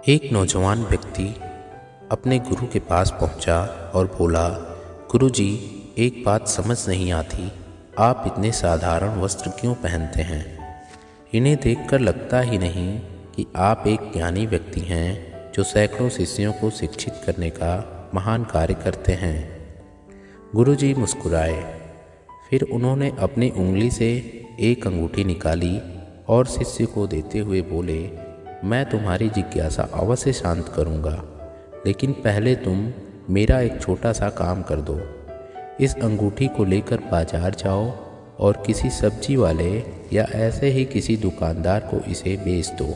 एक नौजवान व्यक्ति अपने गुरु के पास पहुंचा और बोला, गुरुजी, एक बात समझ नहीं आती, आप इतने साधारण वस्त्र क्यों पहनते हैं? इन्हें देखकर लगता ही नहीं कि आप एक ज्ञानी व्यक्ति हैं जो सैकड़ों शिष्यों को शिक्षित करने का महान कार्य करते हैं। गुरुजी मुस्कुराए। फिर उन्होंने अपनी उंगली से एक अंगूठी निकाली और शिष्य को देते हुए बोले, मैं तुम्हारी जिज्ञासा अवश्य शांत करूँगा, लेकिन पहले तुम मेरा एक छोटा सा काम कर दो। इस अंगूठी को लेकर बाजार जाओ और किसी सब्जी वाले या ऐसे ही किसी दुकानदार को इसे बेच दो।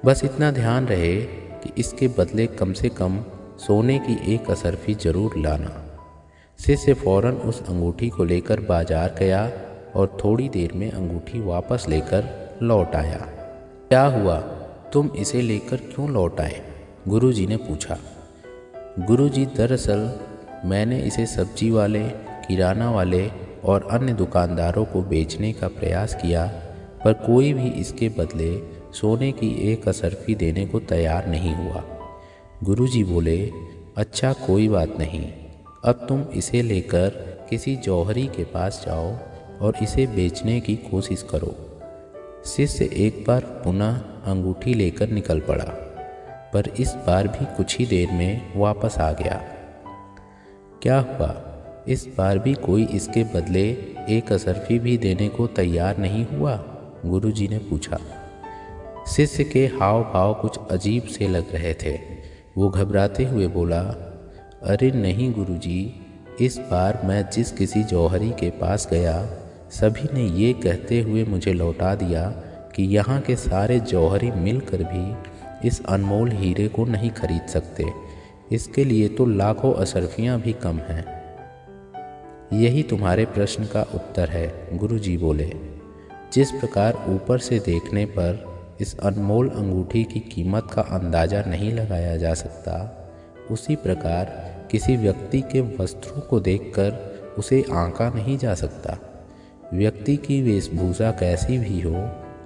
बस इतना ध्यान रहे कि इसके बदले कम से कम सोने की एक असरफी जरूर लाना। शिष्य फौरन उस अंगूठी को लेकर बाजार गया और थोड़ी देर में अंगूठी वापस लेकर लौट आया। क्या हुआ, तुम इसे लेकर क्यों लौट आए? गुरुजी ने पूछा। गुरुजी, दरअसल मैंने इसे सब्जी वाले, किराना वाले और अन्य दुकानदारों को बेचने का प्रयास किया, पर कोई भी इसके बदले सोने की एक असरफी देने को तैयार नहीं हुआ। गुरुजी बोले, अच्छा कोई बात नहीं, अब तुम इसे लेकर किसी जौहरी के पास जाओ और इसे बेचने की कोशिश करो। शिष्य एक बार पुनः अंगूठी लेकर निकल पड़ा, पर इस बार भी कुछ ही देर में वापस आ गया। क्या हुआ, इस बार भी कोई इसके बदले एक असरफी भी देने को तैयार नहीं हुआ? गुरुजी ने पूछा। शिष्य के हाव भाव कुछ अजीब से लग रहे थे। वो घबराते हुए बोला, अरे नहीं गुरुजी, इस बार मैं जिस किसी जौहरी के पास गया, सभी ने ये कहते हुए मुझे लौटा दिया कि यहाँ के सारे जौहरी मिलकर भी इस अनमोल हीरे को नहीं खरीद सकते। इसके लिए तो लाखों असरफियाँ भी कम हैं। यही तुम्हारे प्रश्न का उत्तर है, गुरुजी बोले। जिस प्रकार ऊपर से देखने पर इस अनमोल अंगूठी की कीमत का अंदाज़ा नहीं लगाया जा सकता, उसी प्रकार किसी व्यक्ति के वस्त्रों को देखकर उसे आंका नहीं जा सकता। व्यक्ति की वेशभूषा कैसी भी हो,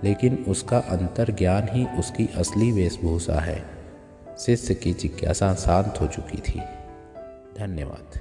लेकिन उसका अंतर्ज्ञान ही उसकी असली वेशभूषा है। शिष्य की जिज्ञासा शांत हो चुकी थी। धन्यवाद।